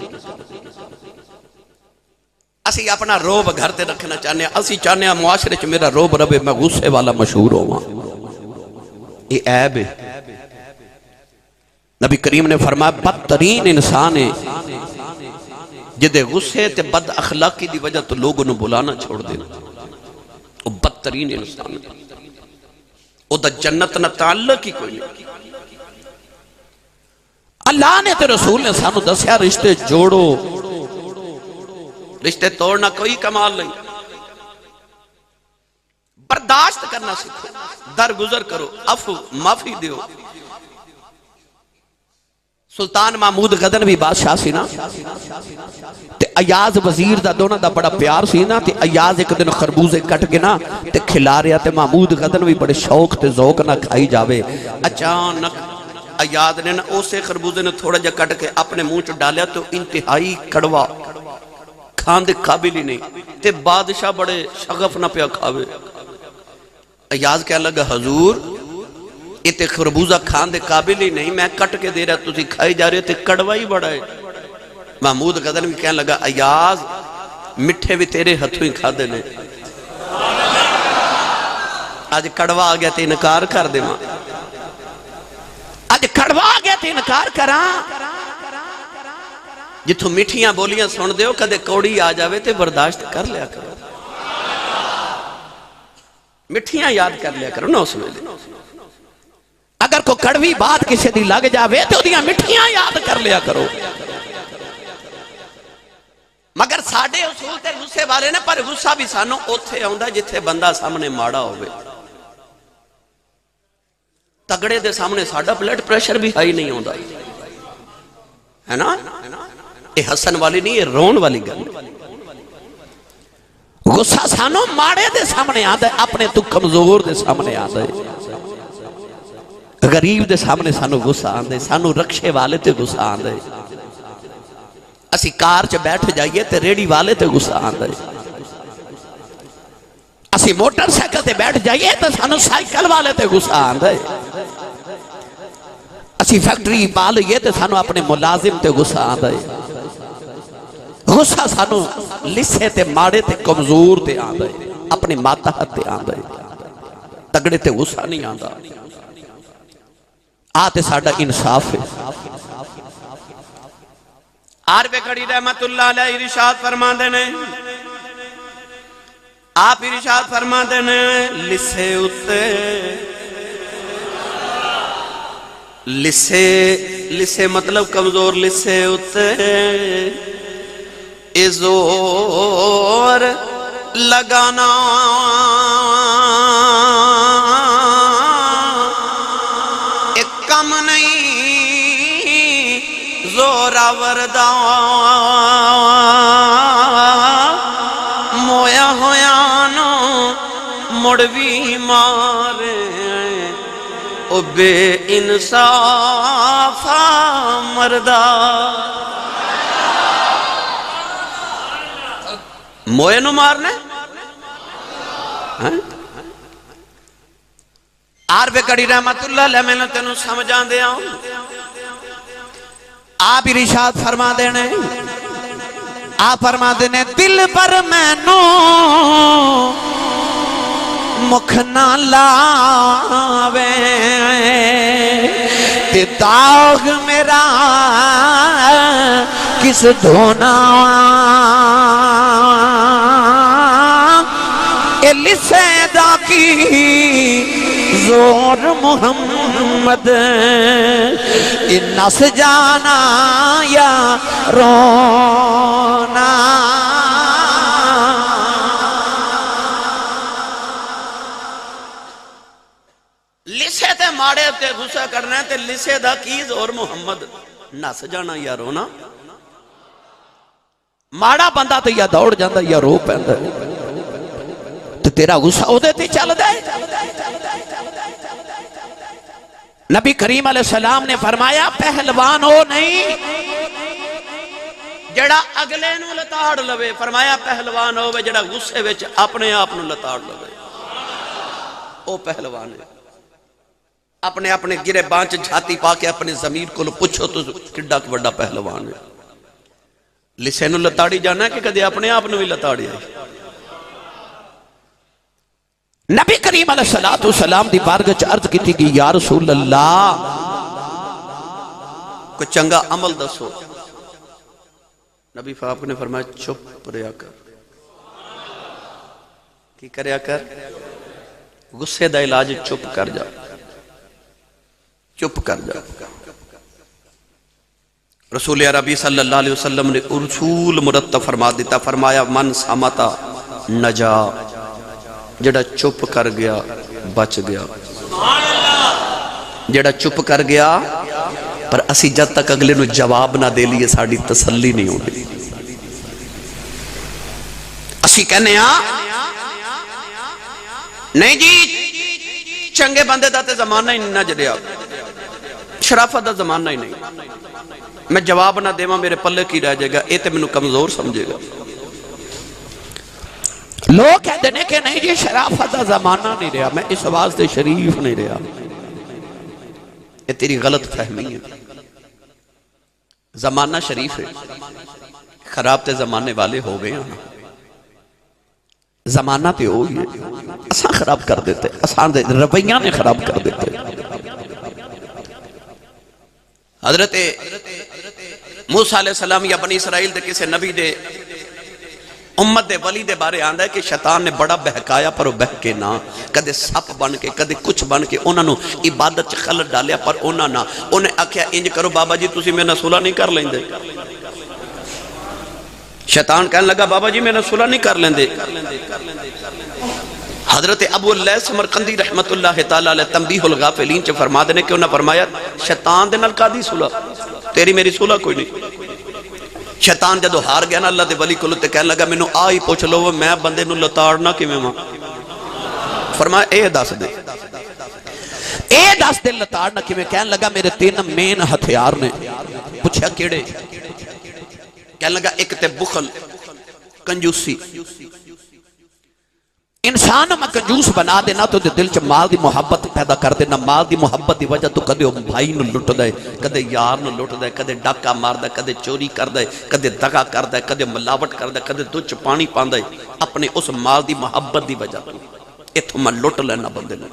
اسی اپنا روب گھر تے رکھنا چاہنے ہیں، اسی چاہنے ہیں معاشرے چ میرا روب ربے، میں غصے والا مشہور ہوا. یہ عیب ہے. نبی کریم نے فرمایا بدترین انسان ہے جدے غصے تے بد اخلاقی دی وجہ تو لوگوں نے بلانا چھوڑ دینا. وہ بدترین انسان ہے، وہ دا جنت نہ تعلق ہی کوئی نہیں. اللہ نے تے رسول نے سانو دسیا رشتے جوڑو، رشتے توڑنا کوئی کمال نہیں. برداشت کرنا سیکھو، درگزر کرو، عفو معافی دیو. سلطان محمود غزنوی بادشاہ سی نا تے ایاز وزیر دا دونوں دا بڑا پیار سی نا تے ایاز ایک دن خربوزے کٹ کے نا تے کھلا رہا تے محمود غزنوی بڑے شوق تے ذوق نہ کھائی جاوے. اچانک ایاز نے نا اسے خربوزے نے تھوڑا جا کٹ کے اپنے منہ چ ڈالیا تو انتہائی کڑوا، کھان دے قابل ہی نہیں تے بادشاہ بڑے شغف نہ پیا کھاوے. ایاز کہنے لگا حضور یہ تے خربوزہ کھان دے قابل ہی نہیں، میں کٹ کے دے رہا تُسی کھائی جا رہے تے کڑوا ہی بڑا ہے. محمود غزنوی کہنے لگا ایاز مٹھے بھی تیرے ہتھوں ہی کھا دینے، آج کڑوا آ گیا تے انکار کر دے. ماں آج کڑوا آ گیا تے انکار کراں. جتھوں مٹھیاں بولیاں سن دیو کدے کوڑی آ جاوے تے برداشت کر لیا کرو، مٹھیاں یاد کر لیا کرو نا. اس میں اگر کوئی کڑوی بات کسی دی لگ جاوے تو دیاں مٹھیاں یاد کر لیا کرو. مگر ساڑھے اصول تے غصے والے نے، پر غصہ بھی سانو اوتھے آؤندا جتھے بندہ سامنے ماڑا ہوئے. تگڑے دے سامنے ساڑھا بلڈ پریشر بھی ہائی نہیں آؤندا ہے نا. یہ حسن والی نہیں، یہ رون والی گل. غصہ سانو ماڑے دے سامنے آتا ہے، اپنے تو کمزور دے سامنے آتا ہے. غریب دے سامنے سانو غصہ آندے، سانو رکشے والے تے غصہ آندے. اسی کار چ بیٹھ جائیے تے ریڑی والے تے غصہ آندے. اسی موٹر سائیکل تے بیٹھ جائیے تے سانو سائیکل والے تے غصہ آندے. اسی فیکٹری پالئیے تے سانو اپنے ملازم تے غصہ آندے. غصہ سانو لسے تے ماڑے تے کمزور تے آندے، اپنے ماتحت تے آندے. تگڑے تے غصہ نہیں آندا. آتے ساڑھا انصاف ہے. عارف کھڑی رحمت اللہ علیہ ارشاد فرما دینے، آپ ارشاد فرما دینے لسے اتے لسے مطلب کمزور، لسے اتے زور لگانا ایک کم نہیں، زورا وردہ مویا ہویانو مڑوی مارے، او بے انصافا مردہ. موئے نو مارنے عارف کڑی رحمت اللہ علیہ میں نے تینوں سمجھان دیا ہوں. آپ ارشاد فرما دینے، آپ فرما دینے دل پر میں نو مکھ نہ لاوے، تے داغ میرا کس دھونا، اے لسے دا کی زور محمد، اے نس جانا یا رونا. لسے تے ماڑے تے غصہ کرنا ہے تے لسے دا کی زور محمد، نس جانا یا رونا. ماڑا بندہ تو یا دوڑ جاندہ یا رو پہندہ تو تیرا غصہ ہو دیتی چل دے. نبی کریم علیہ السلام نے فرمایا پہلوان ہو نہیں جڑا اگلے نو لتاڑ لوے، فرمایا پہلوان ہوئے جڑا غصے وچ اپنے آپ نو لتاڑ لوے، او پہلوان ہے. اپنے اپنے گرے بانچ جھاتی پا کے اپنے ضمیر کو پوچھو تو کڈا بڑا پہلوان ہے. لسے نو لتاڑی جانا ہے کہ کدے اپنے آپ نو بھی لتاڑی ہے؟ نبی کریم علیہ السلام دی بارگاہ چ عرض کی کہ یا رسول اللہ کوئی چنگا عمل دسو. نبی پاک نے فرمایا چپ رہیا کر. کی کریا کر؟ غصے دا علاج چپ کر جا. چپ کر جا. رسول عربی صلی اللہ علیہ وسلم نے اصول مرتب فرما دیتا. فرمایا من سامتا نجا. جڑا چپ کر گیا بچ گیا. جڑا چپ کر گیا پر اسی جد تک اگلے نو جواب نہ دے لیے ساڑی تسلی نہیں ہوگی. اسی کہنے نہیں جی چنگے بندے دا تے زمانہ ہی نہ جڑیا, شرافت دا زمانہ ہی نہیں, میں جواب نہ دے میرے پلے کی رہ جائے گا, اے تے میں نو کمزور سمجھے گا. لوگ کہتے ہیں کہ نہیں جی شرافت دا زمانہ نہیں رہا, میں اس واسطے شریف نہیں رہا. یہ تیری غلط فہمی ہے. زمانہ شریف ہے, خراب تے زمانے والے ہو گئے ہیں. زمانہ تے ہوئی ہے, اساں خراب کر دیتے, اساں دے رویہ نے خراب کر دیتے. حضرت موسیٰ علیہ السلام یا بنی اسرائیل دے کسے نبی دے امت دے ولی دے بارے آندہ ہے کہ شیطان نے بڑا بہکایا پر وہ بہکے نہ, کدے سپ بن کے کدے کچھ بن کے انہوں نے عبادت چ خلل ڈالیا پر انہوں نے انہیں آکھیا انج کرو بابا جی تسی میں نہ صلح نہیں کر لیں دے. شیطان کہنے لگا بابا جی میں نہ صلح نہیں کر لیں دے. حضرت ابو اللہ سمرقندی رحمت اللہ تعالیٰ علیہ تنبیہ الغافلین چ فرما دینے کہ انہوں نے فرمایا شیطان دے نال قادی صلح, تیری میری صلح کوئی نہیں. شیطان جدو ہار گیا نا اللہ دے ولی کو تے کہنے لگا مینوں آئی پوچھ لو میں بندے نو لتاڑنا کیویں ماں. فرمایا اے دس دے, اے دس دے لتاڑنا کیویں. کہنے لگا میرے تین مین ہتھیار نے. پوچھا کیڑے؟ کہنے لگا ایک تے بخل, کنجوسی. انسان میں کنجوس بنا دینا تو دل چ مال دی محبت پیدا کر دینا. مال دی محبت دی وجہ تو کدے بھائی نو لٹ دے, کدے یار نو لٹ دے, کدے ڈاکہ مار دے, کدے چوری کر دے, کدے دغا کر دے, کدے ملاوٹ کر دے, کدے دودھ چ پانی پان دے اپنے اس مال دی محبت دی وجہ تو. ایتھوں میں لٹ لینا بندے نو,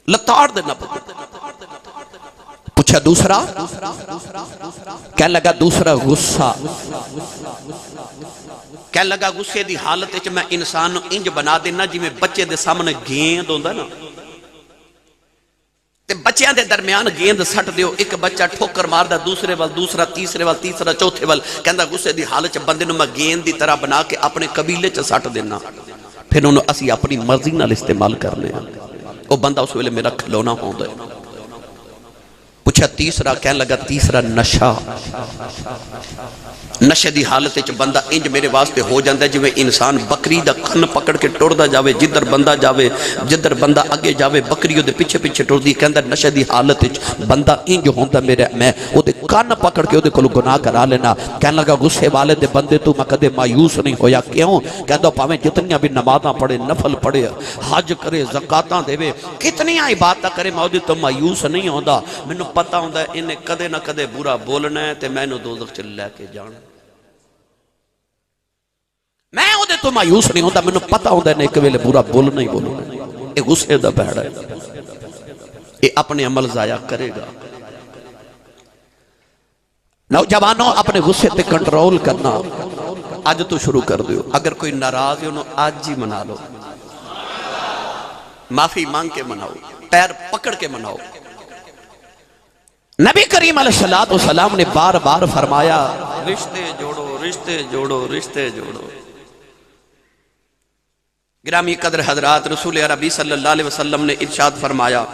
لتاڑ دینا بندے. پوچھا دوسرا؟ کہنے لگا دوسرا غصہ. کہنے لگا غصے دی حالت ہے میں انسان نو انج بنا دینا جی میں بچے دے سامنے گیند ہوندہ نا, تے بچیاں دے درمیان گیند سٹ دیو, ایک بچہ ٹھوکر مار دا دوسرے وال, دوسرا تیسرے وال, تیسرا چوتھے وال. کہندہ غصے دی حالت چ بندے نو میں گیند دی طرح بنا کے اپنے قبیلے چ سٹ دینا, پھر انہوں اسی اپنی مرضی نال استعمال کرنے ہیں. وہ بندہ اس ویلے میرا کھلونا ہوندہ ہے. پوچھا تیسرا؟ کہنے لگا تیسرا نشہ. نشے دی حالت چ بندہ انج میرے واسطے ہو جاندہ ہے جویں انسان بکری دا کن پکڑ کے ٹردا جاوے, جدر بندہ جاوے, جدر بندہ اگے جاوے بکریوں دے پیچھے پیچھے ٹردی. کہندہ نشے دی حالت چ بندہ انج ہوندہ میرے میں او دے کن پکڑ کے او دے کولو گناہ کرا لینا. کہنے لگا غصے والے دے بندے تو میں کدے مایوس نہیں ہویا. کیوں؟ کہندہ پاویں جتنیاں بھی نمازاں پڑھے, نفل پڑھے, حج کرے, زکاتاں دے, کتنیاں عبادتاں کرے, میں او دے تو مایوس نہیں ہوندا. مینوں پتہ ہوندا ہے انہیں کدے نہ کدے برا بولنا ہے تے میں نو دوزخ چ لے کے جانا. میں او دے تو مایوس نہیں ہوتا, مینوں پتہ ہوتا ہے ایک ویلے برا بولنا ہی بولنا. یہ غصے دا بہڑا ہے, یہ اپنے عمل ضائع کرے گا. نوجوانوں اپنے غصے تے کنٹرول کرنا اج تو شروع کر دیو. اگر کوئی ناراض ہے انہوں آج ہی منا لو, معافی مانگ کے مناؤ, پیر پکڑ کے مناؤ. نبی کریم علیہ السلام نے بار بار فرمایا رشتے جوڑو, رشتے جوڑو, رشتے جوڑو. گرامی قدر حضرات, رسول عربی صلی اللہ علیہ وسلم نے ارشاد فرمایا,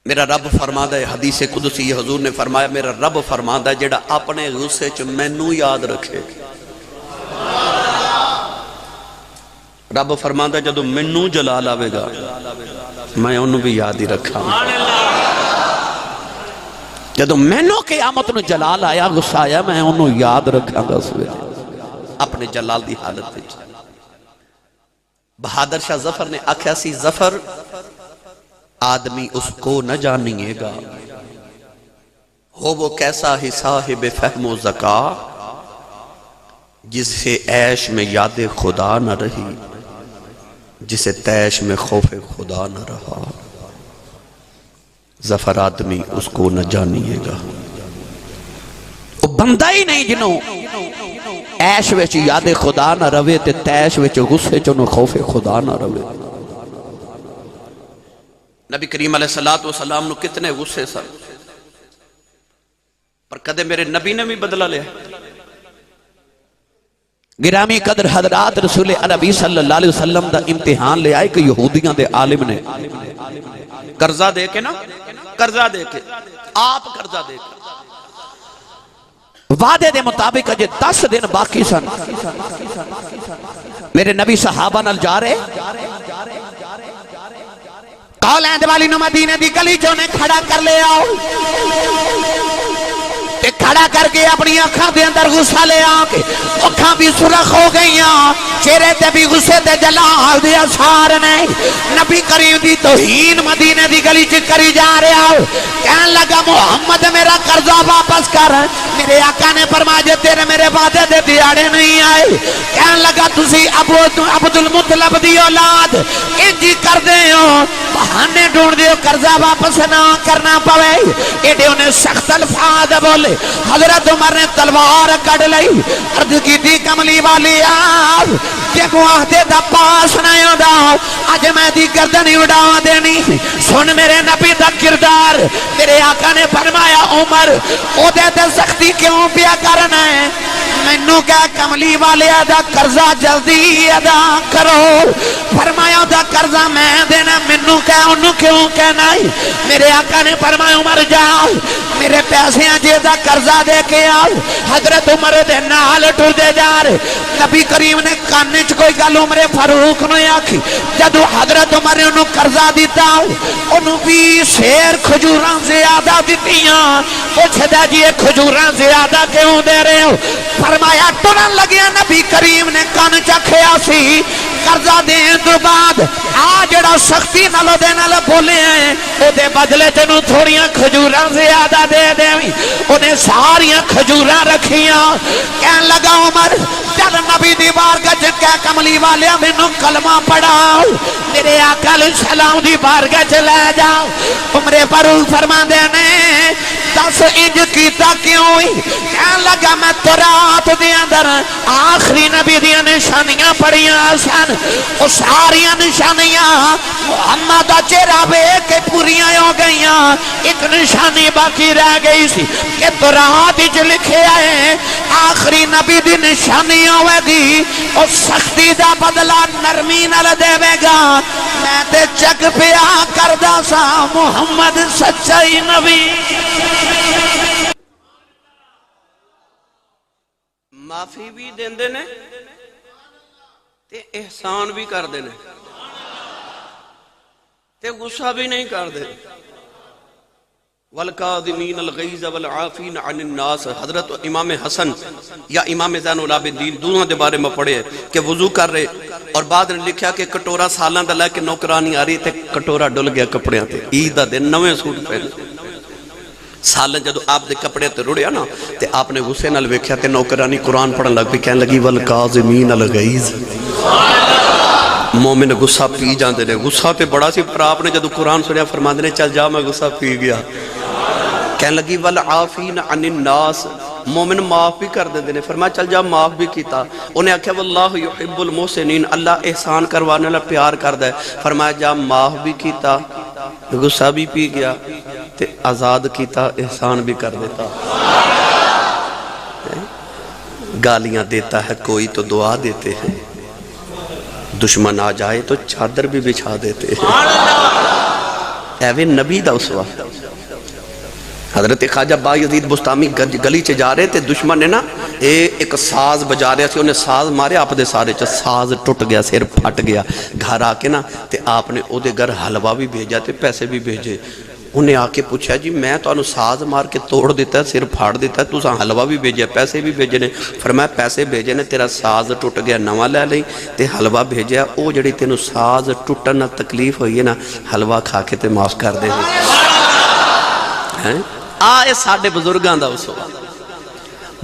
میرا رب فرماتا ہے حدیث قدسی, حضور نے فرمایا میرا رب فرماتا ہے جڑا اپنے غصے چ مینوں یاد رکھے. رب فرماتا ہے جدو مینوں جلال آوے گا میں انہوں بھی یاد ہی رکھا. جدو مینوں قیامت نو جلال آیا, غصہ آیا, میں انہوں یاد رکھا گا اس ویلے اپنے جلال دی حالت ہے. بہادر شاہ ظفر نے آکھیا سی ظفر آدمی اس کو نہ جانیے گا ہو وہ کیسا ہی صاحب فہم و ذکا جسے عیش میں یاد خدا نہ رہی، جسے تیش میں خوف خدا نہ رہا، ظفر آدمی اس کو نہ جانیے گا۔ وہ بندہ ہی نہیں جنہوں عیش وچ یاد خدا نہ روے تے تیش وچ غصے چنو خوف خدا نہ روے۔ نبی کریم علیہ السلام نو کتنے غصے سن، پر کدے میرے نبی نے بھی بدلہ لیا۔ گرامی قدر حضرات، رسول عربی صلی اللہ علیہ وسلم دا امتحان لے آئے کہ یہودیاں دے عالم نے قرضہ دے کے نا، قرضہ دے کے آپ قرضہ دے کے وعدے دے مطابق اجے 10 دن باقی سن، میرے نبی صحابہ نال جا رہے کال ایند والی نو مدینے دی گلی چوں نے کھڑا کر لے آؤ تے کھڑا کر کے اپنی آنکھاں دے اندر غصہ لے آ کے آنکھاں بھی سرخ ہو گئیاں، چہرے تے بھی غصے تے جلال دے اثار نے۔ نبی کریم دی توہین مدینے دی گلی چ کری جا رہا ہو، کہنے لگا محمد میرا قرضہ واپس کر۔ میرے آقا نے فرمایا جے تیرے میرے وعدے دے دیاڑے نہیں آئے، کہنے لگا تسی عبد المطلب دی اولاد انجی کر دے ہو، بہانے ڈھونڈ دیو قرضہ واپس نہ کرنا پوے۔ ایڈے انہیں سخت الفاظ بولے۔ حضرت عمر نے تلوار کڑ لئی، عرض کی دی کملی والی آپ کہ معاہدے دا پاس نہیں ہودا، آج میں دی گردن اڑا دینی۔ سن میرے نبی دا کردار، میرے آقا نے فرمایا عمر او دے تے سختی کیوں پیا کرنا ہے؟ مینوں کہا کملی والے دا قرضہ جلدی ادا کرو۔ فرمایا دا قرضہ میں دینا، مینوں کہا انہوں کیوں کہنا ہے؟ میرے آقا نے فرمایا عمر جاؤ میرے پیسے جے دا قرضہ دے کے آؤ۔ حضرت عمر دے نال ٹر دے جا رہے، نبی کریم نے کانے چ کوئی گل عمر فاروق نے آکھی، جدو حضرت عمر نے انہوں قرضہ دیتا انہوں بھی شیر کھجوراں زیادہ دیتیاں۔ پوچھ دا جی کھجوراں زیادہ کیوں دے رہے ہو؟ فرمایا ٹرن لگیا نبی کریم نے کان چکھیا سی قرضہ دین تو بعد آجڑا سختی نلو دے نل بولے ہیں او دے بدلے تینوں تھوڑیاں کھجوراں زیادہ دے دے، انہیں ساریاں کھجوراں رکھیاں۔ کہن لگا عمر چل نبی دی بارگاہ چ کہہ کملی والیا مینوں کلمہ پڑھاؤ، میرے آقا علیہ السلام دی بارگاہ چ لے جاؤ۔ عمر فاروق فرماندے نے دس انج کیتا کیوں ہوئی؟ کہن لگا میں تو رات دے اندر آخری نبی دیاں نشانیاں پڑھیاں سن، او ساریاں نشانیاں محمد دا چہرہ ویکھ کے پوریاں ہو گئیاں، ایک نشانی باقی رہ گئی سی کہ تو رات وچ لکھیا ہے آخری نبی دی نشانی ہوے گی او سختی دا بدلہ نرمی نال دے گا۔ میں تے چک پیا کردا سا محمد سچائی نبی۔ معافی بھی دیندے نے تے احسان بھی کر دینے تے غصہ بھی نہیں کر دے۔ والکاظمین الغیظ والعافین عن الناس، حضرت امام حسن یا امام زین العابدین دونوں دے بارے میں پڑھے کہ وضو کر رہے اور بعد نے لکھیا کہ کٹورا سالاں دا لے کے نوکرانی آ رہی تے کٹورا ڈل گیا کپڑیاں تے، عید دا دن نویں سوٹ پہنے سالن جدو آپ دے کپڑے تے رڑیا نا تے آپ نے غصے نال ویکھیا تے نوکرانی قرآن پڑھن لگ پی کہنے لگی والکاظمین الغیظ۔ مومن غصہ پی جاندے نے، غصہ تے بڑا سی پر آپ نے جدو قرآن سنیا فرماندے نے چل جا میں غصہ پی گیا۔ کہنے لگی والعافین عن الناس، مومن معاف بھی کر دے نے، فرمایا چل جا معاف بھی کیتا۔ انہیں آکھیا واللہ یحب المحسنین، اللہ احسان کروانے والا پیار کردا ہے، فرمایا جا معاف بھی کیتا، غصہ بھی پی گیا تے آزاد کیتا، احسان بھی کر دیتا۔ گالیاں دیتا ہے کوئی تو دعا دیتے ہیں، دشمن آ جائے تو چادر بھی بچھا دیتے ہیں۔ ایویں نبی دا اسوہ۔ حضرت خواجہ بایزید بستامی گلی چ جا رہے تھے، دشمن نے نا ایک ساز بجا رہے تھے، انہیں ساز مارے آپ دے سارے چ ساز ٹوٹ گیا، سر پھٹ گیا۔ گھر آ کے نا تے آپ نے او دے گھر حلوہ بھی بھیجا تے پیسے بھی بھیجے۔ انہیں آ کے پوچھا جی میں تو انہوں ساز مار کے توڑ دیتا ہے، سر پھاڑ دیتا ہے، تو ساں حلوہ بھی بھیجے، پیسے بھی بھیجے نے۔ فرمایا پیسے بھیجے نے، تیرا ساز ٹوٹ گیا نواں لے لئی تے حلوہ بھیجیا، او جڑی تینوں ساز ٹوٹن نہ تکلیف ہوئی ہے نا، حلوہ کھا کے تے معاف کر دے۔ آئے ساڑھے بزرگاں دا اسوا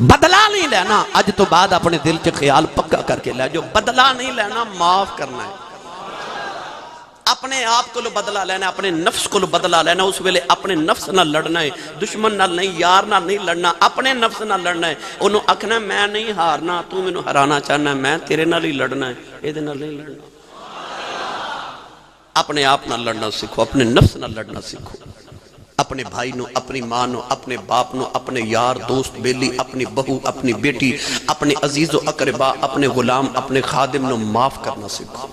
بدلہ نہیں لینا اج تو بعد اپنے دل کے خیال پکا کر کے لے جو بدلہ نہیں لینا معاف کرنا ہے اپنے آپ کو بدلہ لینا اپنے نفس کو بدلہ لینا اس ویلے اپنے نفس نہ لڑنا ہے دشمن نہ نہیں یار نہ نہیں لڑنا اپنے نفس نہ لڑنا ہے انہوں اکھنا میں نہیں ہارنا تو میں ہرانا چاہنا ہے میں تیرے نہ ہی لڑنا ہے یہ نہ نہیں لڑنا اپنے آپ نہ لڑنا سیکھو اپنے نفس نہ لڑنا سیکھو اپنے بھائی نو اپنی ماں نو اپنے باپ نو اپنے یار دوست بیلی اپنی بہو اپنی بیٹی اپنے عزیز و اقربا اپنے غلام اپنے خادم نو معاف کرنا سیکھو